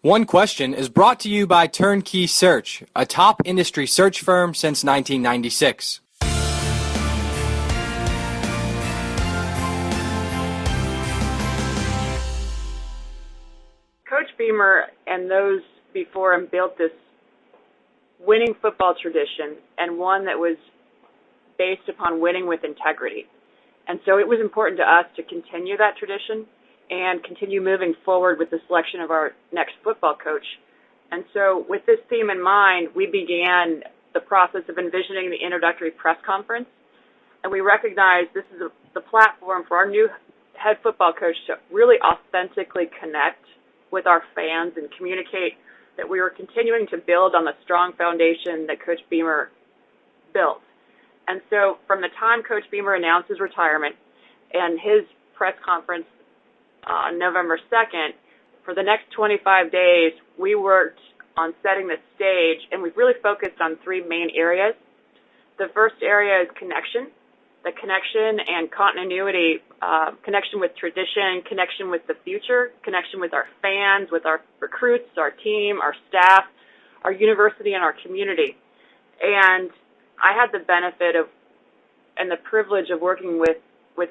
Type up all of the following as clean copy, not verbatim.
One Question is brought to you by Turnkey Search, a top industry search firm since 1996. Coach Beamer and those before him built this winning football tradition, and one that was based upon winning with integrity. And so it was important to us to continue that tradition and continue moving forward with the selection of our next football coach. And so with this theme in mind, we began the process of envisioning the introductory press conference, and we recognized this is the platform for our new head football coach to really authentically connect with our fans and communicate that we were continuing to build on the strong foundation that Coach Beamer built. And so from the time Coach Beamer announced his retirement and his press conference on November 2nd, for the next 25 days, we worked on setting the stage, and we've really focused on three main areas. The first area is connection, the connection and continuity, connection with tradition, connection with the future, connection with our fans, with our recruits, our team, our staff, our university, and our community. And I had the benefit of and the privilege of working with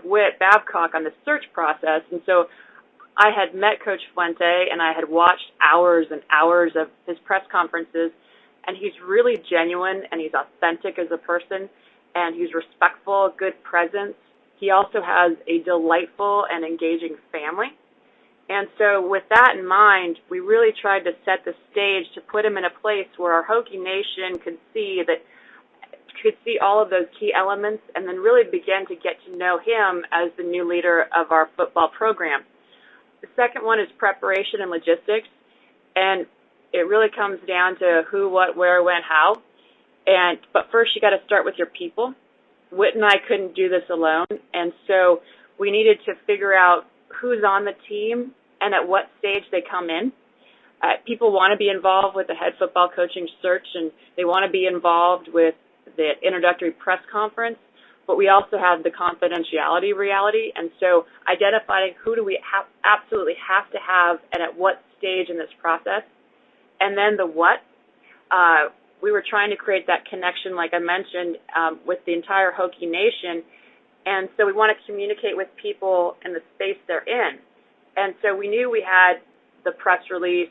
Whit Babcock on the search process, and so I had met Coach Fuente, and I had watched hours and hours of his press conferences, and he's really genuine, and he's authentic as a person, and he's respectful, good presence. He also has a delightful and engaging family. And so with that in mind, we really tried to set the stage to put him in a place where our Hokie Nation could see all of those key elements and then really begin to get to know him as the new leader of our football program. The second one is preparation and logistics, and it really comes down to who, what, where, when, how. But first, you got to start with your people. Whit and I couldn't do this alone, and so we needed to figure out who's on the team and at what stage they come in. People want to be involved with the head football coaching search, and they want to be involved with the introductory press conference, but we also have the confidentiality reality, and so identifying who do we absolutely have to have and at what stage in this process. And then the what. We were trying to create that connection, like I mentioned, with the entire Hokie Nation, and so we want to communicate with people in the space they're in. And so we knew we had the press release,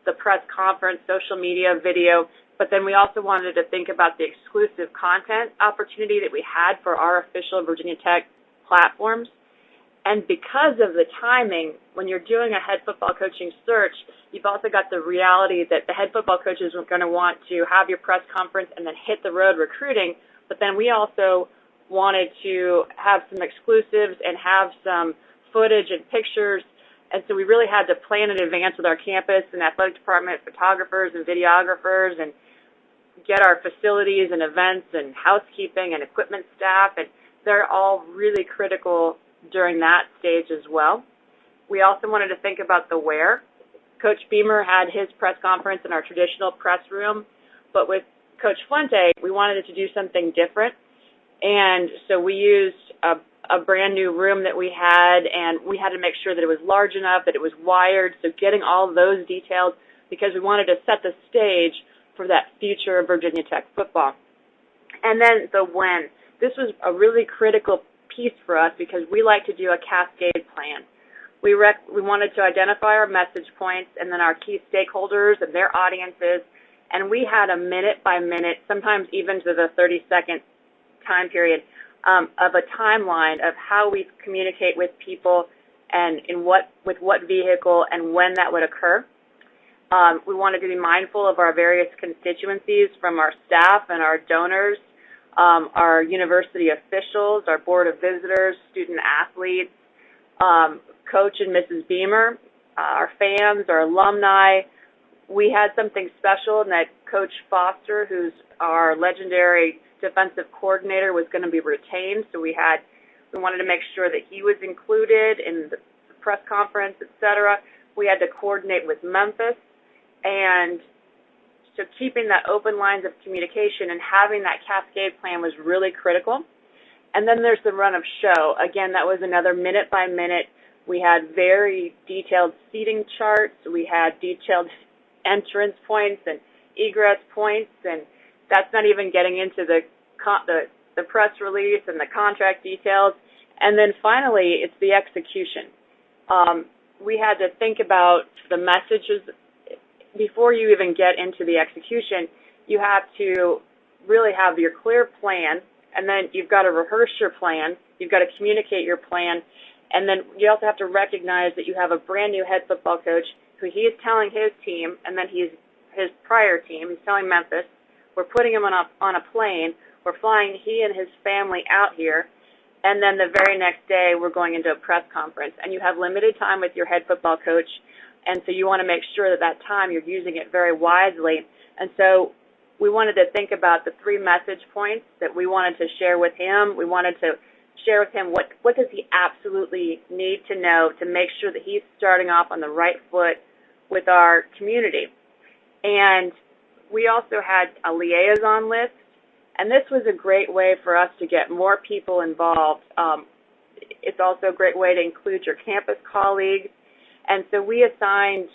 the press conference, social media, video, but then we also wanted to think about the exclusive content opportunity that we had for our official Virginia Tech platforms. And because of the timing, when you're doing a head football coaching search, you've also got the reality that the head football coaches are going to want to have your press conference and then hit the road recruiting, but then we also wanted to have some exclusives and have some footage and pictures. And so we really had to plan in advance with our campus and athletic department photographers and videographers and get our facilities and events and housekeeping and equipment staff, and they're all really critical during that stage as well. We also wanted to think about the where. Coach Beamer had his press conference in our traditional press room, but with Coach Fuente, we wanted to do something different, and so we used a brand new room that we had, and we had to make sure that it was large enough, that it was wired, so getting all of those details because we wanted to set the stage for that future of Virginia Tech football. And then the when. This was a really critical piece for us because we like to do a cascade plan. We wanted to identify our message points and then our key stakeholders and their audiences, and we had a minute-by-minute, sometimes even to the 30-second time period, of a timeline of how we communicate with people and with what vehicle and when that would occur. We wanted to be mindful of our various constituencies, from our staff and our donors, our university officials, our board of visitors, student athletes, Coach and Mrs. Beamer, our fans, our alumni. We had something special in that Coach Foster, who's our legendary defensive coordinator, was going to be retained, so we wanted to make sure that he was included in the press conference, etc. We had to coordinate with Memphis, and so keeping that open lines of communication and having that cascade plan was really critical. And then there's the run of show. Again, that was another minute-by-minute We had very detailed seating charts. We had detailed entrance points and egress points, and that's not even getting into the press release and the contract details. And then finally, it's the execution. We had to think about the messages. Before you even get into the execution, you have to really have your clear plan, and then you've got to rehearse your plan. You've got to communicate your plan, and then you also have to recognize that you have a brand new head football coach who he is telling his team, and then his prior team, he's telling Memphis, we're putting him on a plane, we're flying he and his family out here, and then the very next day we're going into a press conference. And you have limited time with your head football coach, and so you want to make sure that time you're using it very wisely. And so we wanted to think about the 3 message points that we wanted to share with him. We wanted to share with him what does he absolutely need to know to make sure that he's starting off on the right foot with our community. And we also had a liaison list, and this was a great way for us to get more people involved. It's also a great way to include your campus colleagues. And so we assigned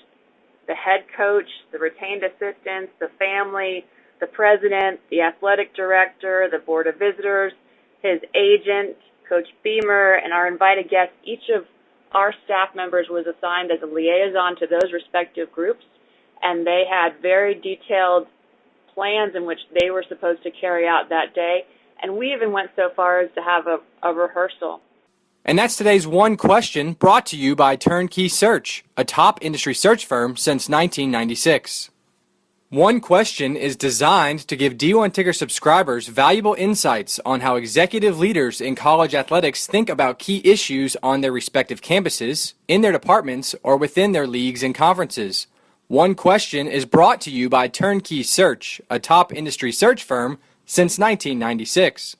the head coach, the retained assistants, the family, the president, the athletic director, the board of visitors, his agent, Coach Beamer, and our invited guests. Each of our staff members was assigned as a liaison to those respective groups, and they had very detailed plans in which they were supposed to carry out that day. And we even went so far as to have a rehearsal. And that's today's One Question, brought to you by Turnkey Search, a top industry search firm since 1996. One Question is designed to give D1 Ticker subscribers valuable insights on how executive leaders in college athletics think about key issues on their respective campuses, in their departments, or within their leagues and conferences. One Question is brought to you by Turnkey Search, a top industry search firm since 1996.